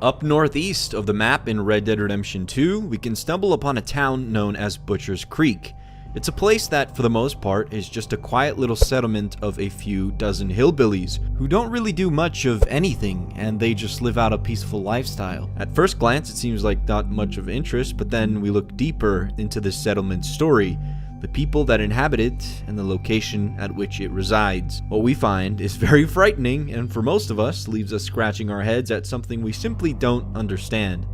Up northeast of the map in Red Dead Redemption 2, we can stumble upon a town known as Butcher's Creek. It's a place that, for the most part, is just a quiet little settlement of a few dozen hillbillies who don't really do much of anything, and they just live out a peaceful lifestyle. At first glance, it seems like not much of interest, but then we look deeper into this settlement's story, the people that inhabit it, and the location at which it resides. What we find is very frightening, and for most of us, leaves us scratching our heads at something we simply don't understand.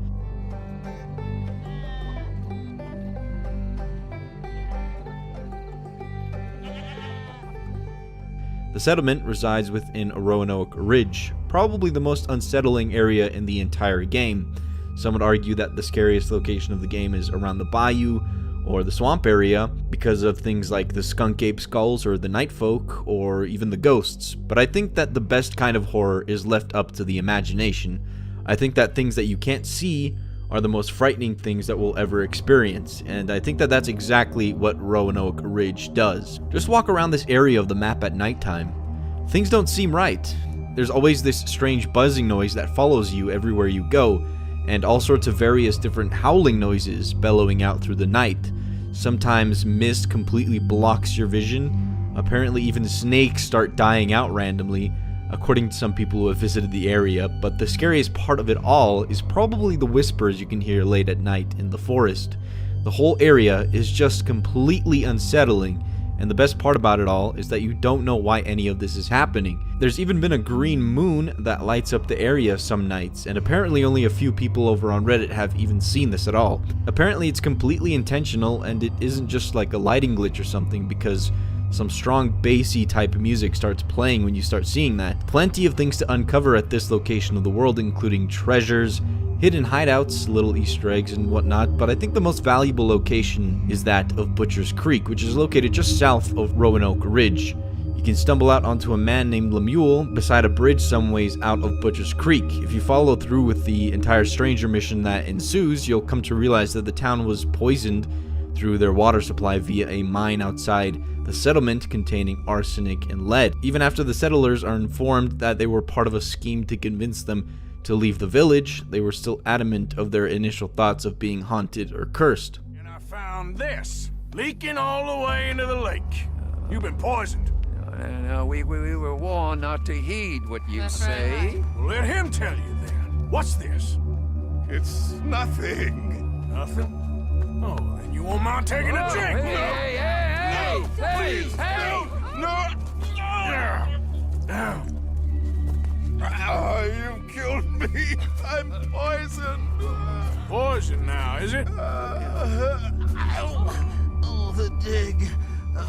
The settlement resides within Roanoke Ridge, probably the most unsettling area in the entire game. Some would argue that the scariest location of the game is around the bayou, or the swamp area, because of things like the skunk ape skulls or the night folk or even the ghosts. But I think that the best kind of horror is left up to the imagination. I think that things that you can't see are the most frightening things that we'll ever experience, and I think that that's exactly what Roanoke Ridge does. Just walk around this area of the map at nighttime. Things don't seem right. There's always this strange buzzing noise that follows you everywhere you go, and all sorts of various different howling noises bellowing out through the night. Sometimes mist completely blocks your vision. Apparently even snakes start dying out randomly, according to some people who have visited the area, but the scariest part of it all is probably the whispers you can hear late at night in the forest. The whole area is just completely unsettling, and the best part about it all is that you don't know why any of this is happening. There's even been a green moon that lights up the area some nights, and apparently only a few people over on Reddit have even seen this at all. Apparently it's completely intentional, and it isn't just like a lighting glitch or something, because some strong bassy type of music starts playing when you start seeing that. Plenty of things to uncover at this location of the world, including treasures, hidden hideouts, little Easter eggs and whatnot, but I think the most valuable location is that of Butcher's Creek, which is located just south of Roanoke Ridge. You can stumble out onto a man named Lemuel beside a bridge some ways out of Butcher's Creek. If you follow through with the entire stranger mission that ensues, you'll come to realize that the town was poisoned through their water supply via a mine outside the settlement containing arsenic and lead. Even after the settlers are informed that they were part of a scheme to convince them to leave the village, they were still adamant of their initial thoughts of being haunted or cursed. And I found this, leaking all the way into the lake. You've been poisoned. No, we were warned not to heed what you say. Well, let him tell you then. What's this? It's nothing. Nothing? Oh, then you won't mind taking a drink? Hey, Please, hey! no! You killed me. I'm poisoned. Poison now, is it? Oh, the dig.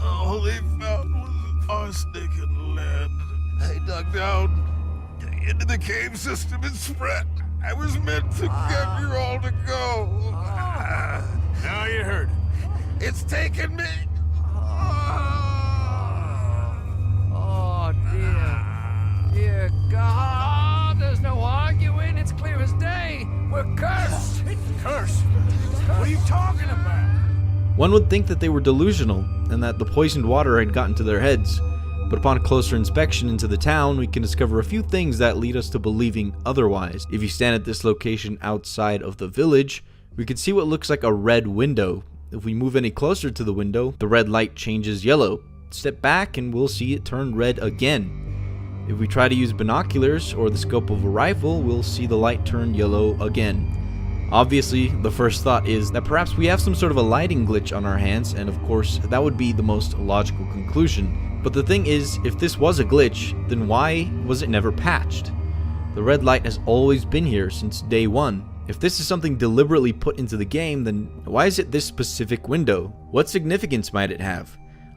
All they found was arsenic and lead. I dug down into the cave system and spread. I was meant to get you all to go. Now you heard it. It's taken me. Oh, dear God, there's no arguing, it's clear as day. We're cursed. Curse? What are you talking about? One would think that they were delusional, and that the poisoned water had gotten to their heads. But upon closer inspection into the town, we can discover a few things that lead us to believing otherwise. If you stand at this location outside of the village, we can see what looks like a red window. If we move any closer to the window, the red light changes yellow. Step back and we'll see it turn red again. If we try to use binoculars or the scope of a rifle, we'll see the light turn yellow again. Obviously, the first thought is that perhaps we have some sort of a lighting glitch on our hands, and of course, that would be the most logical conclusion. But the thing is, if this was a glitch, then why was it never patched? The red light has always been here since day one. If this is something deliberately put into the game, then why is it this specific window? What significance might it have?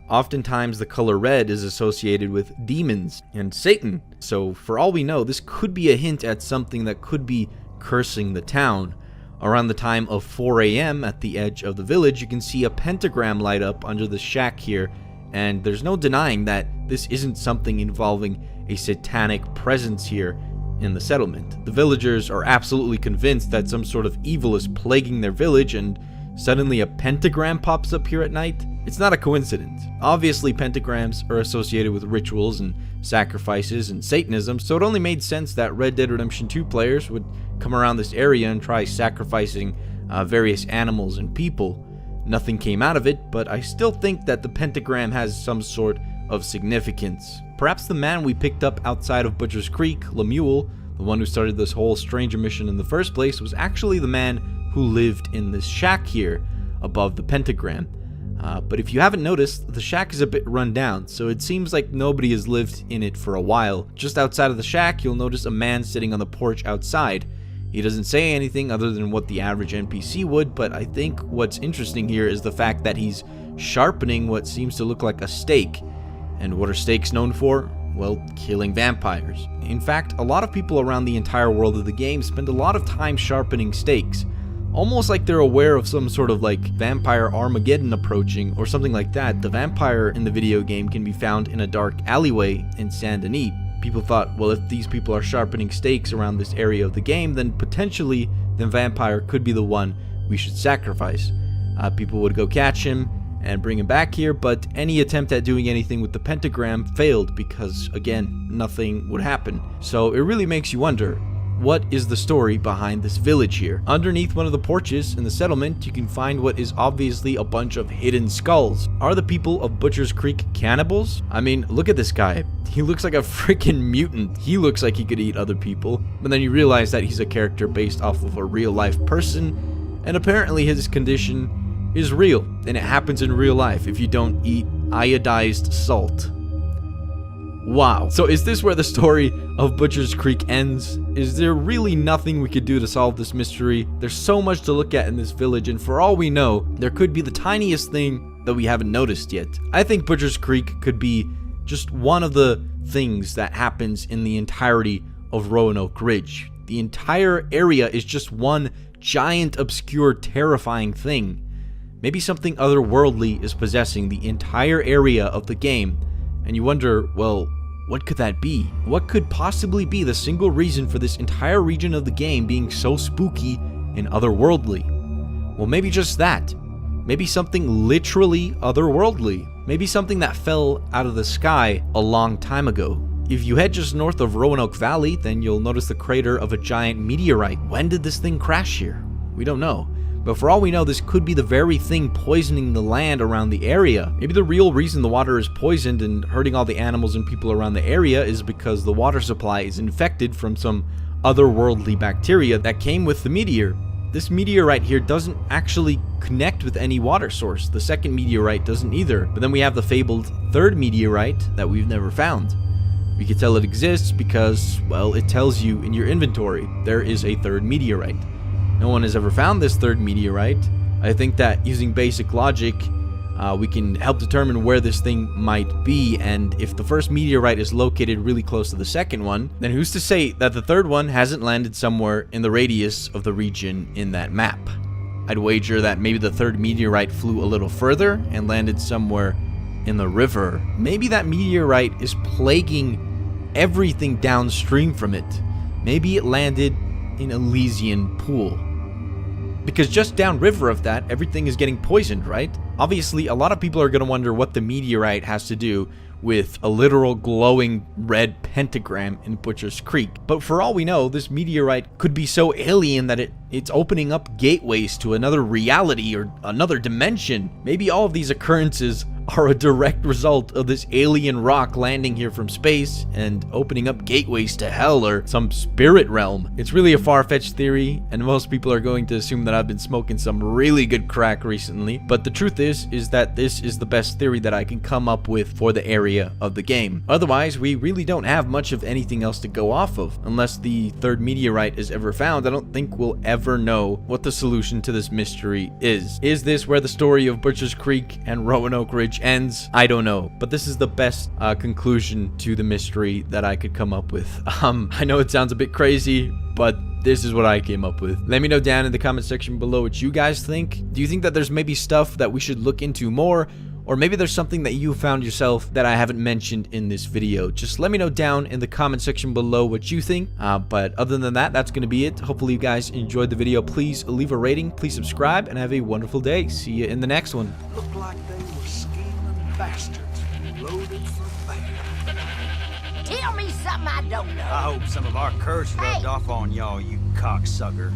Oftentimes the color red is associated with demons and Satan, so for all we know, this could be a hint at something that could be cursing the town. Around the time of 4 a.m. at the edge of the village, you can see a pentagram light up under the shack here, and there's no denying that this isn't something involving a satanic presence here in the settlement. The villagers are absolutely convinced that some sort of evil is plaguing their village, and suddenly a pentagram pops up here at night. It's not a coincidence. Obviously, pentagrams are associated with rituals and sacrifices and Satanism, so it only made sense that Red Dead Redemption 2 players would come around this area and try sacrificing various animals and people. Nothing came out of it, but I still think that the pentagram has some sort of significance. Perhaps the man we picked up outside of Butcher's Creek, Lemuel, the one who started this whole stranger mission in the first place, was actually the man who lived in this shack here above the pentagram. But if you haven't noticed, the shack is a bit run down, so it seems like nobody has lived in it for a while. Just outside of the shack, you'll notice a man sitting on the porch outside. He doesn't say anything other than what the average NPC would, but I think what's interesting here is the fact that he's sharpening what seems to look like a stake. And what are stakes known for? Well, killing vampires. In fact, a lot of people around the entire world of the game spend a lot of time sharpening stakes. Almost like they're aware of some sort of like vampire Armageddon approaching or something like that. The vampire in the video game can be found in a dark alleyway in Saint Denis. People thought, well, if these people are sharpening stakes around this area of the game, then potentially the vampire could be the one we should sacrifice. People would go catch him and bring him back here, but any attempt at doing anything with the pentagram failed because, again, nothing would happen. So it really makes you wonder, what is the story behind this village here? Underneath one of the porches in the settlement, you can find what is obviously a bunch of hidden skulls. Are the people of Butcher's Creek cannibals? I mean, look at this guy. He looks like a freaking mutant. He looks like he could eat other people. But then you realize that he's a character based off of a real-life person, and apparently his condition is real, and it happens in real life if you don't eat iodized salt. Wow. So is this where the story of Butcher's Creek ends? Is there really nothing we could do to solve this mystery? There's so much to look at in this village, and for all we know, there could be the tiniest thing that we haven't noticed yet. I think Butcher's Creek could be just one of the things that happens in the entirety of Roanoke Ridge. The entire area is just one giant, obscure, terrifying thing. Maybe something otherworldly is possessing the entire area of the game, and you wonder, well, what could that be? What could possibly be the single reason for this entire region of the game being so spooky and otherworldly? Well, maybe just that. Maybe something literally otherworldly. Maybe something that fell out of the sky a long time ago. If you head just north of Roanoke Valley, then you'll notice the crater of a giant meteorite. When did this thing crash here? We don't know. But for all we know, this could be the very thing poisoning the land around the area. Maybe the real reason the water is poisoned and hurting all the animals and people around the area is because the water supply is infected from some otherworldly bacteria that came with the meteor. This meteorite here doesn't actually connect with any water source. The second meteorite doesn't either. But then we have the fabled third meteorite that we've never found. We can tell it exists because, well, it tells you in your inventory there is a third meteorite. No one has ever found this third meteorite. I think that using basic logic, we can help determine where this thing might be, and if the first meteorite is located really close to the second one, then who's to say that the third one hasn't landed somewhere in the radius of the region in that map? I'd wager that maybe the third meteorite flew a little further and landed somewhere in the river. Maybe that meteorite is plaguing everything downstream from it. Maybe it landed in Elysian Pool. Because just downriver of that, everything is getting poisoned, right? Obviously, a lot of people are going to wonder what the meteorite has to do with a literal glowing red pentagram in Butcher's Creek. But for all we know, this meteorite could be so alien that it's opening up gateways to another reality or another dimension. Maybe all of these occurrences are a direct result of this alien rock landing here from space and opening up gateways to hell or some spirit realm. It's really a far-fetched theory, and most people are going to assume that I've been smoking some really good crack recently, but the truth is that this is the best theory that I can come up with for the area of the game. Otherwise, we really don't have much of anything else to go off of. Unless the third meteorite is ever found, I don't think we'll ever know what the solution to this mystery is. Is this where the story of Butcher's Creek and Roanoke Ridge ends? I don't know, but this is the best conclusion to the mystery that I could come up with. I know it sounds a bit crazy, but this is what I came up with. Let me know down in the comment section below what you guys think. Do you think that there's maybe stuff that we should look into more? Or maybe there's something that you found yourself that I haven't mentioned in this video. Just let me know down in the comment section below what you think. But other than that, that's going to be it. Hopefully you guys enjoyed the video. Please leave a rating, please subscribe, and have a wonderful day. See you in the next one. Looked like they were bastards loaded for bear. Tell me something I don't know. I hope some of our curse rubbed Hey. off on y'all, you cocksucker.